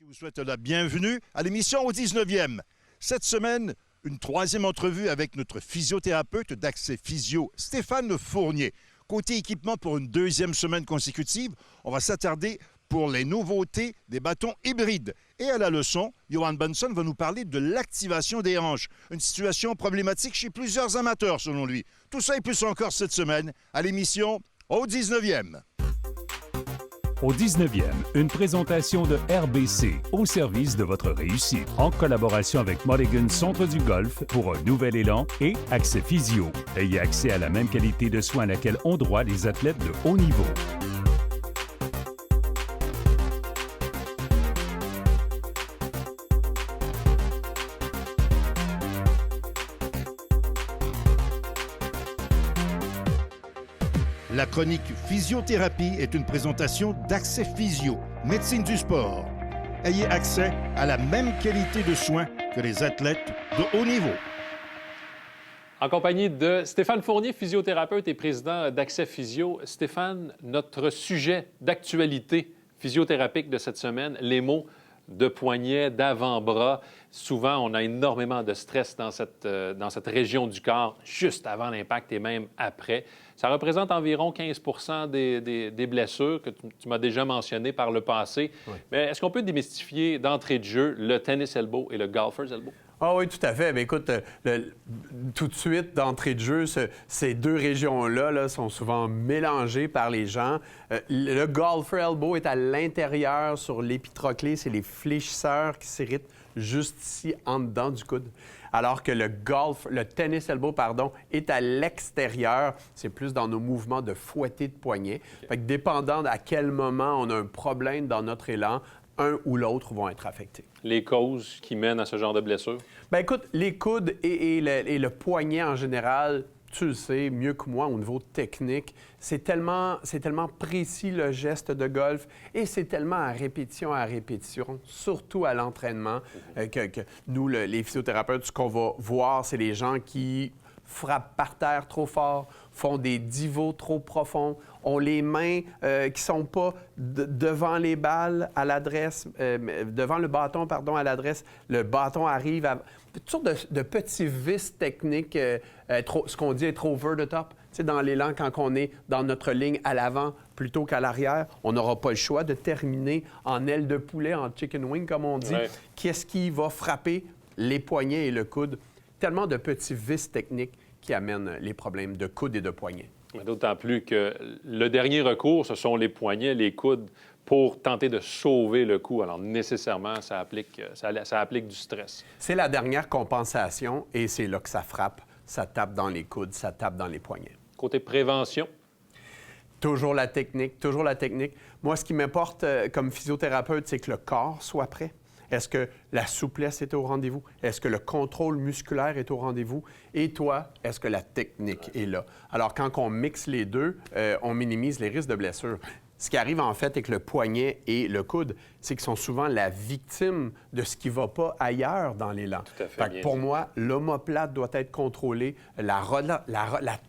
Je vous souhaite la bienvenue à l'émission au 19e. Cette semaine, une troisième entrevue avec notre physiothérapeute d'Accès Physio, Stéphane Fournier. Côté équipement pour une deuxième semaine consécutive, on va s'attarder pour les nouveautés des bâtons hybrides. Et à la leçon, Johan Benson va nous parler de l'activation des hanches, une situation problématique chez plusieurs amateurs selon lui. Tout ça et plus encore cette semaine à l'émission au 19e. Au 19e, une présentation de RBC au service de votre réussite. En collaboration avec Mulligan Centre du Golf pour un nouvel élan et Accès Physio. Ayez accès à la même qualité de soins à laquelle ont droit les athlètes de haut niveau. La chronique Physiothérapie est une présentation d'Accès Physio, médecine du sport. Ayez accès à la même qualité de soins que les athlètes de haut niveau. En compagnie de Stéphane Fournier, physiothérapeute et président d'Accès Physio. Stéphane, notre sujet d'actualité physiothérapique de cette semaine, les maux de poignet, d'avant-bras. Souvent, on a énormément de stress dans cette région du corps, juste avant l'impact et même après. Ça représente environ 15 des blessures que tu m'as déjà mentionnées par le passé. Oui. Mais est-ce qu'on peut démystifier d'entrée de jeu le tennis elbow et le golfer's elbow? Ah oui, tout à fait. Mais écoute, tout de suite, d'entrée de jeu, ces deux régions-là sont souvent mélangées par les gens. Le golfer elbow est à l'intérieur sur l'épitroclé. C'est les fléchisseurs qui s'irritent juste ici, en dedans du coude. Alors que le tennis elbow, est à l'extérieur. C'est plus dans nos mouvements de fouetté de poignet. Okay. Fait que dépendant à quel moment on a un problème dans notre élan, un ou l'autre vont être affectés. Les causes qui mènent à ce genre de blessure? Bien, écoute, les coudes et le poignet en général, tu le sais mieux que moi au niveau technique, c'est tellement précis le geste de golf et c'est tellement à répétition, surtout à l'entraînement, que nous, les physiothérapeutes, ce qu'on va voir, c'est les gens qui frappent par terre trop fort, font des divots trop profonds, ont les mains qui sont pas devant les balles à l'adresse, devant le bâton, à l'adresse. Le bâton arrive à... Toutes sortes de petits vices techniques, ce qu'on dit être over the top. Tu sais, dans l'élan, quand on est dans notre ligne à l'avant plutôt qu'à l'arrière, on n'aura pas le choix de terminer en aile de poulet, en chicken wing, comme on dit. Ouais. Qu'est-ce qui va frapper les poignets et le coude? Tellement de petits vices techniques qui amènent les problèmes de coude et de poignet. D'autant plus que le dernier recours, ce sont les poignets, les coudes, pour tenter de sauver le coup. Alors, nécessairement, ça applique du stress. C'est la dernière compensation et c'est là que ça frappe. Ça tape dans les coudes, ça tape dans les poignets. Côté prévention? Toujours la technique, toujours la technique. Moi, ce qui m'importe comme physiothérapeute, c'est que le corps soit prêt. Est-ce que la souplesse est au rendez-vous? Est-ce que le contrôle musculaire est au rendez-vous? Et toi, est-ce que la technique est là? Alors, quand on mixe les deux, on minimise les risques de blessure. Ce qui arrive, en fait, avec le poignet et le coude, c'est qu'ils sont souvent la victime de ce qui ne va pas ailleurs dans l'élan. Tout à fait. Pour moi, l'omoplate doit être contrôlée, la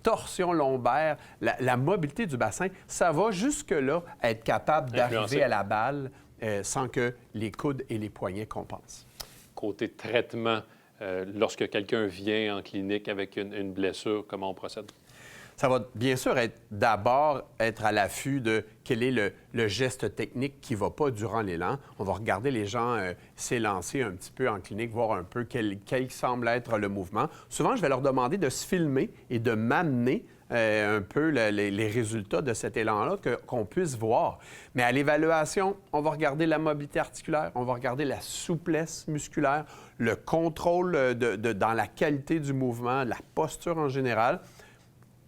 torsion lombaire, la mobilité du bassin, ça va jusque-là être capable d'arriver à la balle sans que les coudes et les poignets compensent. Côté traitement, lorsque quelqu'un vient en clinique avec une blessure, comment on procède? Ça va bien sûr être à l'affût de quel est le geste technique qui ne va pas durant l'élan. On va regarder les gens s'élancer un petit peu en clinique, voir un peu quel semble être le mouvement. Souvent, je vais leur demander de se filmer et de m'amener un peu les résultats de cet élan-là, qu'on puisse voir. Mais à l'évaluation, on va regarder la mobilité articulaire, on va regarder la souplesse musculaire, le contrôle dans la qualité du mouvement, la posture en général.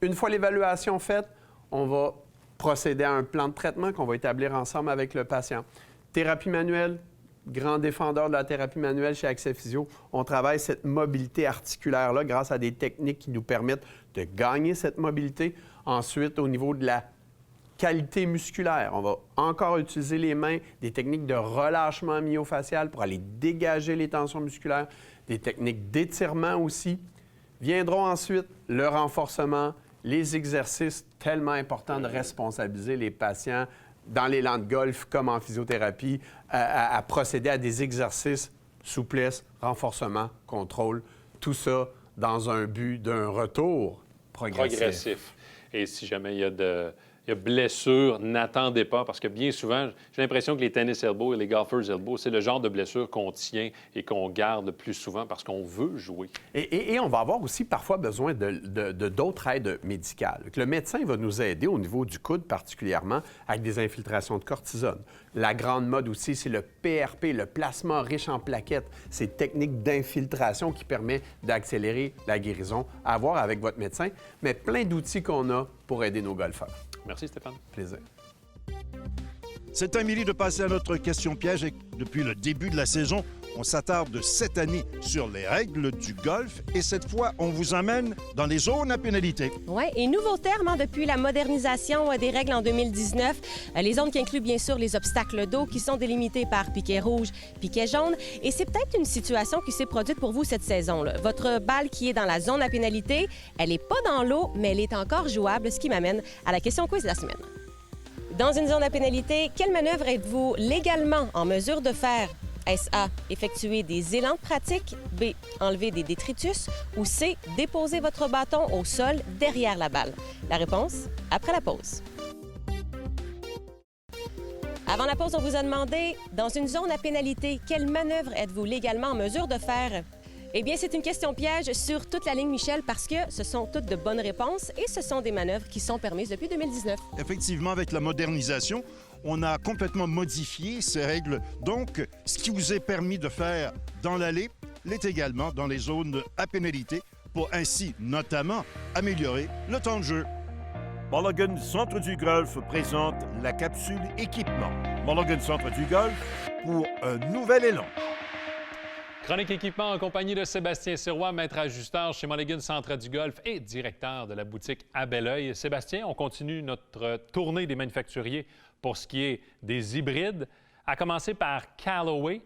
Une fois l'évaluation faite, on va procéder à un plan de traitement qu'on va établir ensemble avec le patient. Thérapie manuelle, grand défendeur de la thérapie manuelle chez Accès Physio. On travaille cette mobilité articulaire-là grâce à des techniques qui nous permettent de gagner cette mobilité. Ensuite, au niveau de la qualité musculaire, on va encore utiliser les mains, des techniques de relâchement myofacial pour aller dégager les tensions musculaires, des techniques d'étirement aussi. Viendront ensuite le renforcement, les exercices tellement importants de responsabiliser les patients dans l'élan de golf, comme en physiothérapie, à procéder à des exercices, souplesse, renforcement, contrôle, tout ça dans un but d'un retour progressif. Et si jamais il y a blessure, n'attendez pas, parce que bien souvent, j'ai l'impression que les tennis elbows et les golfers elbows, c'est le genre de blessure qu'on tient et qu'on garde plus souvent parce qu'on veut jouer. Et on va avoir aussi parfois besoin de d'autres aides médicales. Le médecin va nous aider au niveau du coude particulièrement avec des infiltrations de cortisone. La grande mode aussi, c'est le PRP, le plasma riche en plaquettes. Ces techniques d'infiltration qui permettent d'accélérer la guérison à voir avec votre médecin, mais plein d'outils qu'on a pour aider nos golfeurs. Merci Stéphane. Plaisir. C'est un milieu de passer à notre question piège et depuis le début de la saison, on s'attarde cette année sur les règles du golf et cette fois, on vous emmène dans les zones à pénalité. Oui, et nouveau terme depuis la modernisation des règles en 2019. Les zones qui incluent bien sûr les obstacles d'eau qui sont délimités par piquet rouge, piquet jaune. Et c'est peut-être une situation qui s'est produite pour vous cette saison. Votre balle qui est dans la zone à pénalité, elle n'est pas dans l'eau, mais elle est encore jouable, ce qui m'amène à la question quiz de la semaine. Dans une zone à pénalité, quelle manœuvre êtes-vous légalement en mesure de faire? Est-ce A, effectuer des élans de pratique, B, enlever des détritus ou C, déposer votre bâton au sol derrière la balle? La réponse, après la pause. Avant la pause, on vous a demandé, dans une zone à pénalité, quelle manœuvre êtes-vous légalement en mesure de faire? Eh bien, c'est une question piège sur toute la ligne, Michel, parce que ce sont toutes de bonnes réponses et ce sont des manœuvres qui sont permises depuis 2019. Effectivement, avec la modernisation, on a complètement modifié ces règles. Donc, ce qui vous est permis de faire dans l'allée l'est également dans les zones à pénalité pour ainsi, notamment, améliorer le temps de jeu. Mulligan Centre du Golf présente la capsule équipement. Mulligan Centre du Golf pour un nouvel élan. Chronique équipement en compagnie de Sébastien Sirois, maître ajusteur chez Mulligan Centre du Golf et directeur de la boutique à Belleuil. Sébastien, on continue notre tournée des manufacturiers pour ce qui est des hybrides, à commencer par Callaway.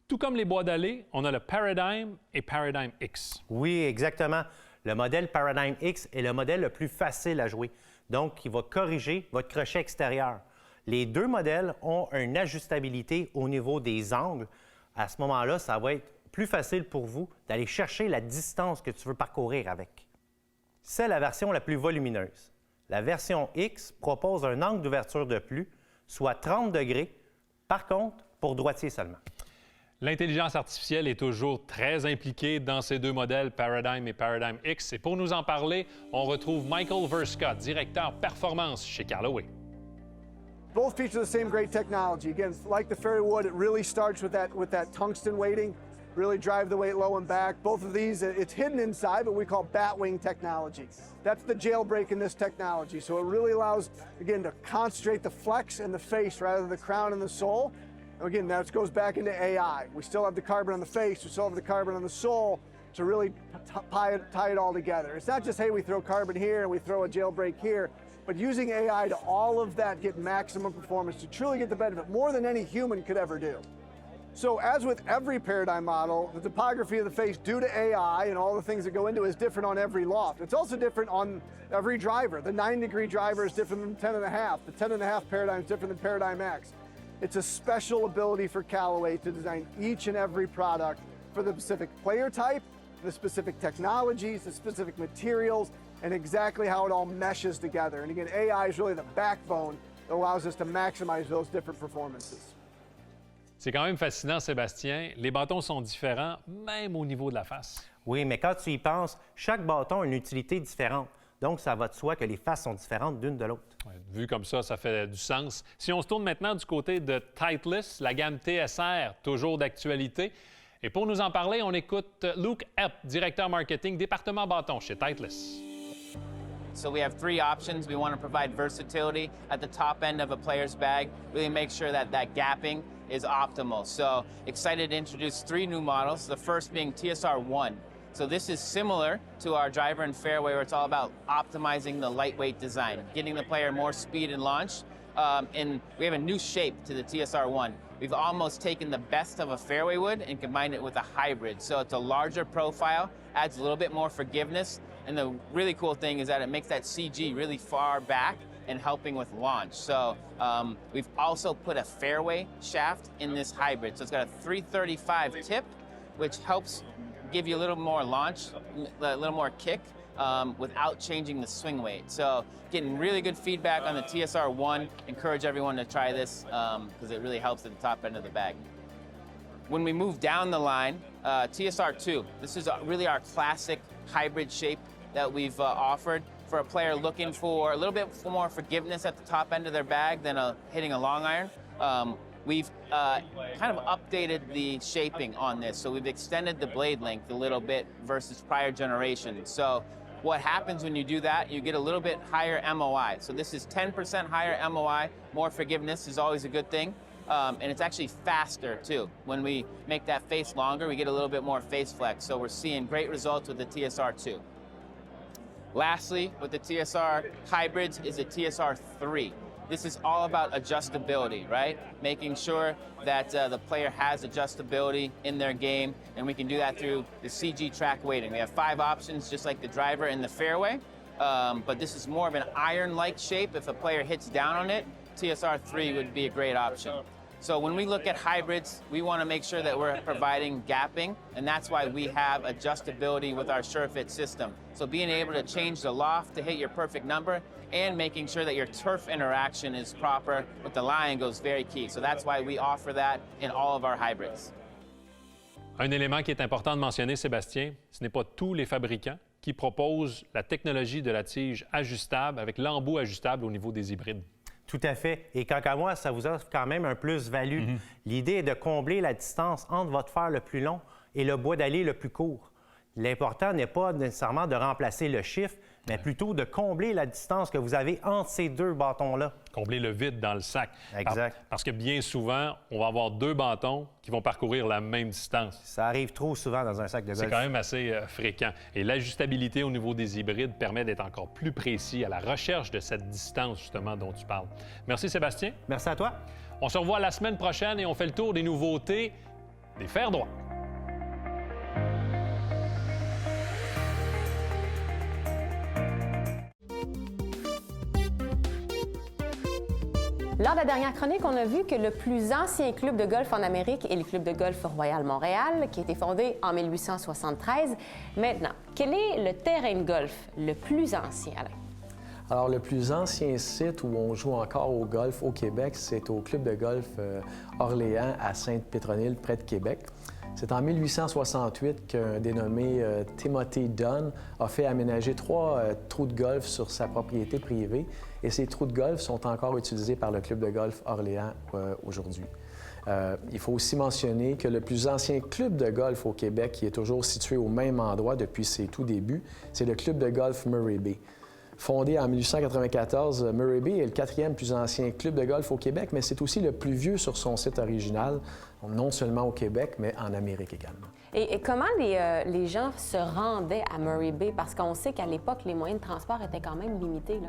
Tout comme les bois d'allée, on a le Paradigm et Paradigm X. Oui, exactement. Le modèle Paradigm X est le modèle le plus facile à jouer. Donc, il va corriger votre crochet extérieur. Les deux modèles ont une ajustabilité au niveau des angles. À ce moment-là, ça va être plus facile pour vous d'aller chercher la distance que tu veux parcourir avec. C'est la version la plus volumineuse. La version X propose un angle d'ouverture de plus, soit 30 degrés, par contre, pour droitier seulement. L'intelligence artificielle est toujours très impliquée dans ces deux modèles, Paradigm et Paradigm X. Et pour nous en parler, on retrouve Michael Verska, directeur performance chez Callaway. Both feature the same great technology. Again, like the Fairy Wood, it really starts with that tungsten weighting, really drive the weight low and back. Both of these, it's hidden inside, but we call batwing technology. That's the jailbreak in this technology. So it really allows, again, to concentrate the flex and the face rather than the crown and the sole. And again, that goes back into AI. We still have the carbon on the face, we still have the carbon on the sole to really tie it all together. It's not just, hey, we throw carbon here and we throw a jailbreak here, but using AI to all of that get maximum performance to truly get the benefit, more than any human could ever do. So as with every Paradigm model, the topography of the face due to AI and all the things that go into it is different on every loft. It's also different on every driver. The 9-degree driver is different than 10.5. The 10.5 Paradigm is different than Paradigm X. It's a special ability for Callaway to design each and every product for the specific player type, the specific technologies, the specific materials, and exactly how it all meshes together. And again, AI is really the backbone that allows us to maximize those different performances. C'est quand même fascinant, Sébastien. Les bâtons sont différents, même au niveau de la face. Oui, mais quand tu y penses, chaque bâton a une utilité différente. Donc, ça va de soi que les faces sont différentes d'une de l'autre. Ouais, vu comme ça fait du sens. Si on se tourne maintenant du côté de Titleist, la gamme TSR, toujours d'actualité. Et pour nous en parler, on écoute Luke Epp, directeur marketing, département bâton chez Titleist. So we have three options. We want to provide versatility at the top end of a player's bag, really make sure that gapping is optimal. So excited to introduce three new models, the first being TSR1. So this is similar to our driver and fairway, where it's all about optimizing the lightweight design, getting the player more speed and launch. And we have a new shape to the TSR1. We've almost taken the best of a fairway wood and combined it with a hybrid. So it's a larger profile, adds a little bit more forgiveness. And the really cool thing is that it makes that CG really far back and helping with launch. So we've also put a fairway shaft in this hybrid. So it's got a 335 tip, which helps give you a little more launch, a little more kick without changing the swing weight. So getting really good feedback on the TSR1. Encourage everyone to try this because it really helps at the top end of the bag. When we move down the line, TSR2, this is really our classic hybrid shape that we've offered for a player looking for a little bit more forgiveness at the top end of their bag than hitting a long iron. We've kind of updated the shaping on this. So we've extended the blade length a little bit versus prior generations. So what happens when you do that, you get a little bit higher MOI. So this is 10% higher MOI. More forgiveness is always a good thing. And it's actually faster too. When we make that face longer, we get a little bit more face flex. So we're seeing great results with the TSR2. Lastly, with the TSR hybrids is the TSR3. This is all about adjustability, right? Making sure that the player has adjustability in their game, and we can do that through the CG track weighting. We have 5 options, just like the driver in the fairway, but this is more of an iron-like shape. If a player hits down on it, TSR3 would be a great option. So when we look at hybrids, we want to make sure that we're providing gapping, and that's why we have adjustability with our SureFit system. So being able to change the loft to hit your perfect number and making sure that your turf interaction is proper with the line goes very key. So that's why we offer that in all of our hybrids. Un élément qui est important de mentionner, Sébastien, ce n'est pas tous les fabricants qui proposent la technologie de la tige ajustable avec l'embout ajustable au niveau des hybrides. Tout à fait. Et quant à moi, ça vous offre quand même un plus-value. L'idée est de combler la distance entre votre fer le plus long et le bois d'allée le plus court. L'important n'est pas nécessairement de remplacer le chiffre, mais plutôt de combler la distance que vous avez entre ces 2 bâtons-là. Combler le vide dans le sac. Exact. Parce que bien souvent, on va avoir 2 bâtons qui vont parcourir la même distance. Ça arrive trop souvent dans un sac de golf. C'est quand même assez fréquent. Et l'ajustabilité au niveau des hybrides permet d'être encore plus précis à la recherche de cette distance, justement, dont tu parles. Merci, Sébastien. Merci à toi. On se revoit la semaine prochaine et on fait le tour des nouveautés des fers droits. Lors de la dernière chronique, on a vu que le plus ancien club de golf en Amérique est le Club de golf Royal Montréal, qui a été fondé en 1873. Maintenant, quel est le terrain de golf le plus ancien, Alain? Alors, le plus ancien site où on joue encore au golf au Québec, c'est au Club de golf Orléans à Sainte-Pétronille, près de Québec. C'est en 1868 qu'un dénommé Timothy Dunn a fait aménager 3 trous de golf sur sa propriété privée et ces trous de golf sont encore utilisés par le Club de golf Orléans aujourd'hui. Il faut aussi mentionner que le plus ancien club de golf au Québec, qui est toujours situé au même endroit depuis ses tout débuts, c'est le Club de golf Murray Bay. Fondé en 1894, Murray Bay est le 4e plus ancien club de golf au Québec, mais c'est aussi le plus vieux sur son site original, non seulement au Québec, mais en Amérique également. Et comment les gens se rendaient à Murray Bay? Parce qu'on sait qu'à l'époque, les moyens de transport étaient quand même limités, là.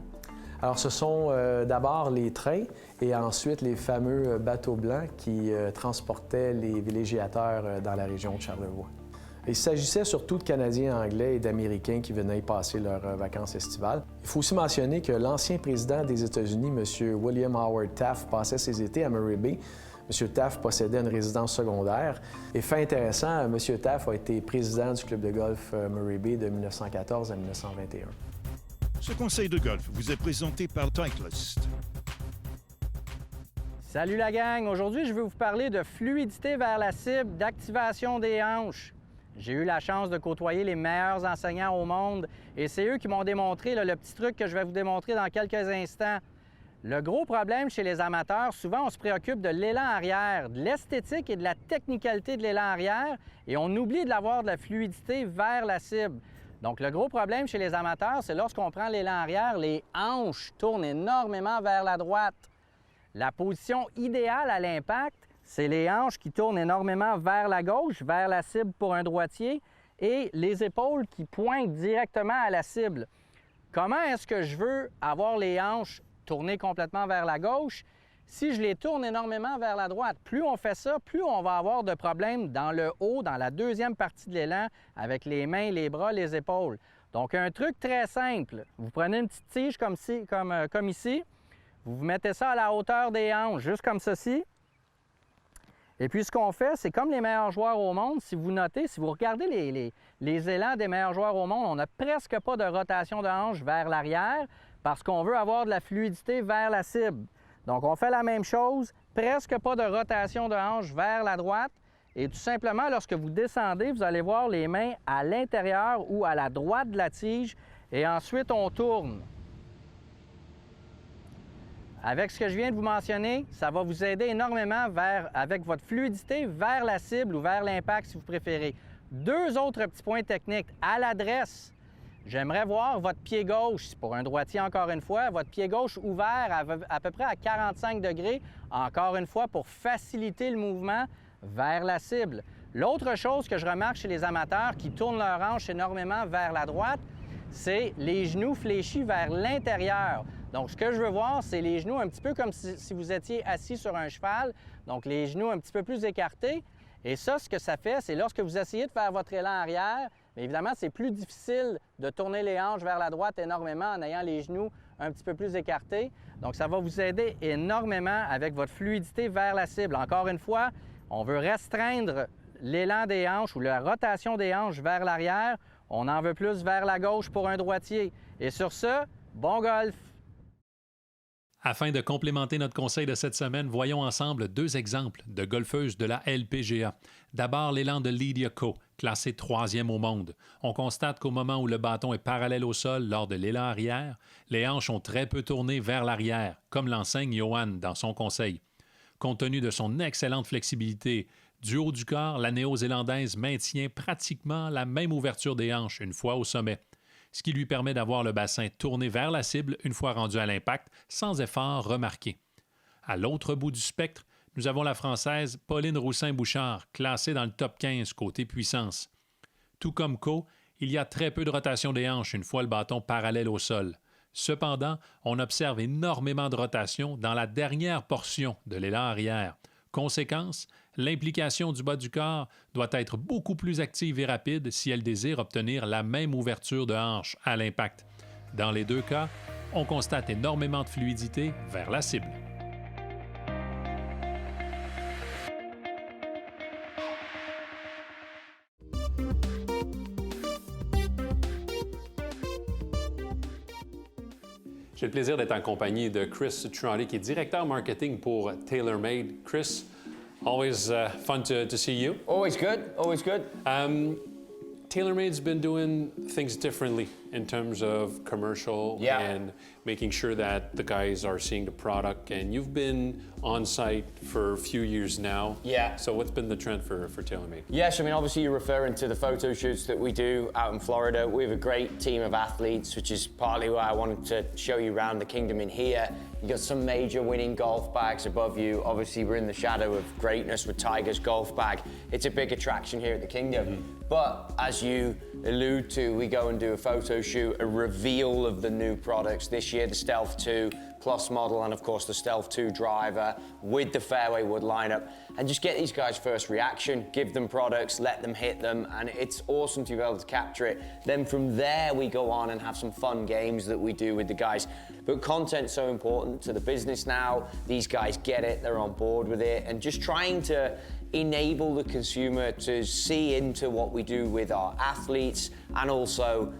Alors, ce sont d'abord les trains et ensuite les fameux bateaux blancs qui transportaient les villégiateurs dans la région de Charlevoix. Il s'agissait surtout de Canadiens anglais et d'Américains qui venaient y passer leurs vacances estivales. Il faut aussi mentionner que l'ancien président des États-Unis, M. William Howard Taft, passait ses étés à Murray Bay. M. Taft possédait une résidence secondaire. Et fait intéressant, M. Taft a été président du club de golf Murray Bay de 1914 à 1921. Ce conseil de golf vous est présenté par Titleist. Salut la gang! Aujourd'hui, je vais vous parler de fluidité vers la cible, d'activation des hanches. J'ai eu la chance de côtoyer les meilleurs enseignants au monde et c'est eux qui m'ont démontré le petit truc que je vais vous démontrer dans quelques instants. Le gros problème chez les amateurs, souvent on se préoccupe de l'élan arrière, de l'esthétique et de la technicalité de l'élan arrière et on oublie de l'avoir de la fluidité vers la cible. Donc le gros problème chez les amateurs, c'est lorsqu'on prend l'élan arrière, les hanches tournent énormément vers la droite. La position idéale à l'impact, c'est les hanches qui tournent énormément vers la gauche, vers la cible pour un droitier, et les épaules qui pointent directement à la cible. Comment est-ce que je veux avoir les hanches tournées complètement vers la gauche? Si je les tourne énormément vers la droite, plus on fait ça, plus on va avoir de problèmes dans le haut, dans la deuxième partie de l'élan, avec les mains, les bras, les épaules. Donc, un truc très simple. Vous prenez une petite tige comme ici. Vous mettez ça à la hauteur des hanches, juste comme ceci. Et puis, ce qu'on fait, c'est comme les meilleurs joueurs au monde. Si vous notez, si vous regardez les élans des meilleurs joueurs au monde, on n'a presque pas de rotation de hanche vers l'arrière parce qu'on veut avoir de la fluidité vers la cible. Donc, on fait la même chose, presque pas de rotation de hanche vers la droite. Et tout simplement, lorsque vous descendez, vous allez voir les mains à l'intérieur ou à la droite de la tige. Et ensuite, on tourne. Avec ce que je viens de vous mentionner, ça va vous aider énormément avec votre fluidité vers la cible ou vers l'impact, si vous préférez. 2 autres petits points techniques. À l'adresse, j'aimerais voir votre pied gauche, pour un droitier encore une fois, votre pied gauche ouvert à peu près à 45 degrés, encore une fois, pour faciliter le mouvement vers la cible. L'autre chose que je remarque chez les amateurs qui tournent leur hanche énormément vers la droite, c'est les genoux fléchis vers l'intérieur. Donc, ce que je veux voir, c'est les genoux un petit peu comme si vous étiez assis sur un cheval, donc les genoux un petit peu plus écartés. Et ça, ce que ça fait, c'est lorsque vous essayez de faire votre élan arrière, bien évidemment, c'est plus difficile de tourner les hanches vers la droite énormément en ayant les genoux un petit peu plus écartés. Donc, ça va vous aider énormément avec votre fluidité vers la cible. Encore une fois, on veut restreindre l'élan des hanches ou la rotation des hanches vers l'arrière. On en veut plus vers la gauche pour un droitier. Et sur ce, bon golf! Afin de complémenter notre conseil de cette semaine, voyons ensemble 2 exemples de golfeuses de la LPGA. D'abord, l'élan de Lydia Ko, classée 3e au monde. On constate qu'au moment où le bâton est parallèle au sol lors de l'élan arrière, les hanches ont très peu tourné vers l'arrière, comme l'enseigne Johan dans son conseil. Compte tenu de son excellente flexibilité, du haut du corps, la néo-zélandaise maintient pratiquement la même ouverture des hanches une fois au sommet, ce qui lui permet d'avoir le bassin tourné vers la cible une fois rendu à l'impact, sans effort remarqué. À l'autre bout du spectre, nous avons la Française Pauline Roussin-Bouchard, classée dans le top 15 côté puissance. Tout comme Ko, il y a très peu de rotation des hanches une fois le bâton parallèle au sol. Cependant, on observe énormément de rotation dans la dernière portion de l'élan arrière. Conséquence, l'implication du bas du corps doit être beaucoup plus active et rapide si elle désire obtenir la même ouverture de hanche à l'impact. Dans les 2 cas, on constate énormément de fluidité vers la cible. J'ai le plaisir d'être en compagnie de Chris Trotty, qui est directeur marketing pour TaylorMade. Chris, always fun to see you. Always good, always good. TaylorMade's been doing things differently in terms of commercial and making sure that the guys are seeing the product. And you've been on site for a few years now. Yeah. So what's been the trend for TaylorMade? Yes, I mean, obviously you're referring to the photo shoots that we do out in Florida. We have a great team of athletes, which is partly why I wanted to show you around the kingdom in here. You've got some major winning golf bags above you. Obviously, we're in the shadow of greatness with Tiger's golf bag. It's a big attraction here at the kingdom. Mm-hmm. But as you allude to, we go and do a photo shoot, a reveal of the new products. This year, the Stealth 2 Plus model and, of course, the Stealth 2 driver with the fairway wood lineup. And just get these guys' first reaction, give them products, let them hit them, and it's awesome to be able to capture it. Then from there, we go on and have some fun games that we do with the guys. But content's so important to the business now. These guys get it, they're on board with it, and just trying to enable the consumer to see into what we do with our athletes and also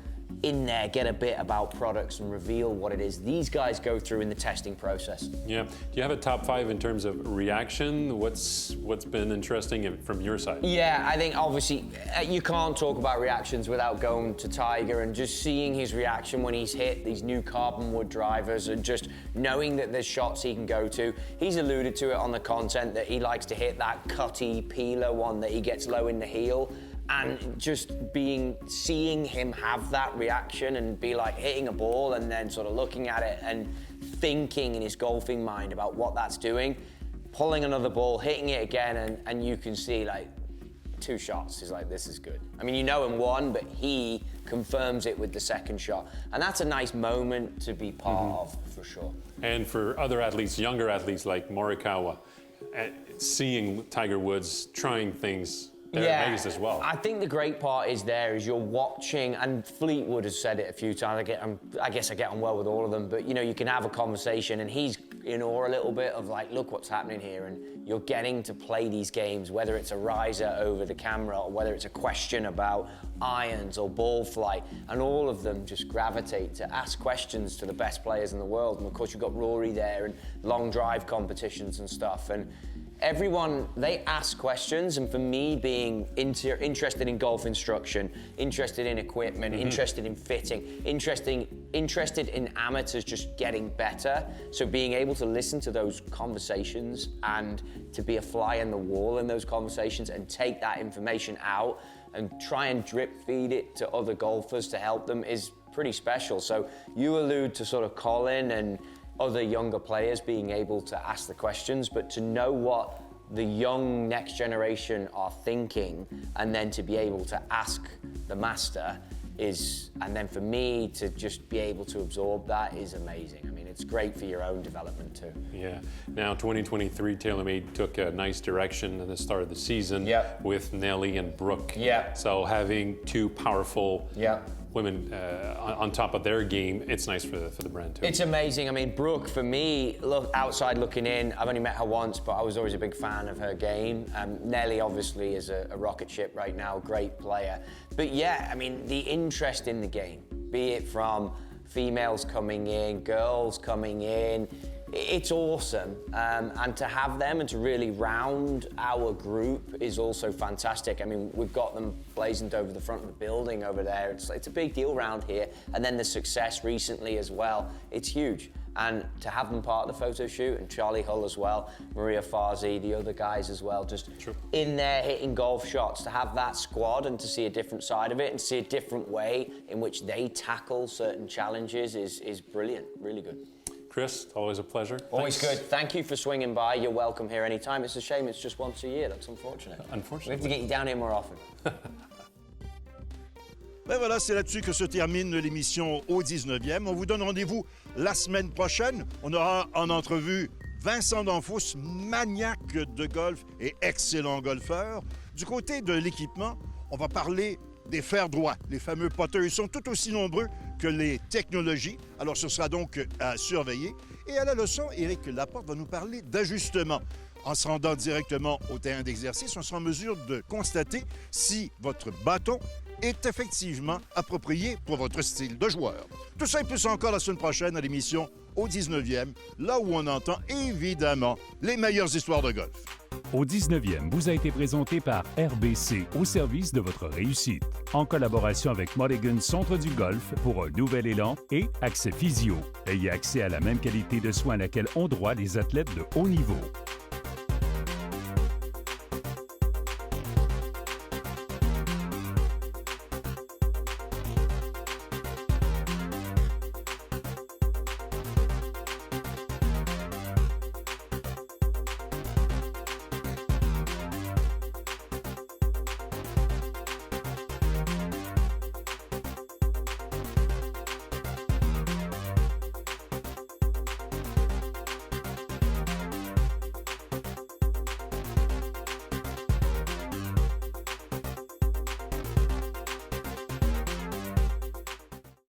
in there get a bit about products and reveal what it is these guys go through in the testing process. Yeah. Do you have a top 5 in terms of reaction? What's been interesting from your side? Yeah, I think obviously you can't talk about reactions without going to Tiger and just seeing his reaction when he's hit these new carbon wood drivers and just knowing that there's shots he can go to. He's alluded to it on the content that he likes to hit that cutty peeler one that he gets low in the heel. And just seeing him have that reaction and be like hitting a ball and then sort of looking at it and thinking in his golfing mind about what that's doing, pulling another ball, hitting it again, and you can see like 2 shots. He's like, this is good. I mean, you know him one, but he confirms it with the second shot. And that's a nice moment to be part of, for sure. And for other athletes, younger athletes like Morikawa, seeing Tiger Woods trying things there in Vegas as well. I think the great part is you're watching, and Fleetwood has said it a few times. I guess I get on well with all of them, but you can have a conversation, and he's in awe a little bit of like, look what's happening here, and you're getting to play these games, whether it's a riser over the camera or whether it's a question about irons or ball flight, and all of them just gravitate to ask questions to the best players in the world. And of course, you've got Rory there and long drive competitions and stuff, and everyone, they ask questions, and for me, being interested in golf instruction, interested in equipment, interested in fitting, interested in amateurs just getting better, so being able to listen to those conversations and to be a fly in the wall in those conversations and take that information out and try and drip feed it to other golfers to help them is pretty special. So you allude to sort of Colin and other younger players being able to ask the questions, but to know what the young next generation are thinking and then to be able to ask the master and then for me to just be able to absorb that is amazing. I mean, it's great for your own development too. Yeah. Now, 2023, TaylorMade took a nice direction at the start of the season with Nelly and Brooke. Yeah. So having two powerful women on top of their game, it's nice for the brand too. It's amazing. I mean, Brooke, for me, outside looking in, I've only met her once, but I was always a big fan of her game. Nelly, obviously, is a rocket ship right now, great player. But yeah, I mean, the interest in the game, be it from females coming in, girls coming in, it's awesome. And to have them and to really round our group is also fantastic. I mean, we've got them blazoned over the front of the building over there. It's a big deal around here. And then the success recently as well, it's huge. And to have them part of the photo shoot, and Charlie Hull as well, Maria Farzi, the other guys as well, just in there hitting golf shots, to have that squad and to see a different side of it and see a different way in which they tackle certain challenges is brilliant, really good. Chris, always a pleasure. Always good. Thank you for swinging by. You're welcome here anytime. It's a shame it's just once a year. That's unfortunate. Unfortunately. We have to get you down here more often. Ben voilà, c'est là-dessus que se termine l'émission au 19e. On vous donne rendez-vous la semaine prochaine. On aura en entrevue Vincent Danfous, maniaque de golf et excellent golfeur. Du côté de l'équipement, on va parler des fers droits. Les fameux putters, ils sont tout aussi nombreux que les technologies. Alors, ce sera donc à surveiller. Et à la leçon, Éric Laporte va nous parler d'ajustement. En se rendant directement au terrain d'exercice, on sera en mesure de constater si votre bâton est effectivement approprié pour votre style de joueur. Tout ça et plus encore la semaine prochaine à l'émission au 19e, là où on entend évidemment les meilleures histoires de golf. Au 19e vous a été présenté par RBC, au service de votre réussite. En collaboration avec Mulligan Centre du Golf pour un nouvel élan et Accès Physio. Ayez accès à la même qualité de soins à laquelle ont droit les athlètes de haut niveau.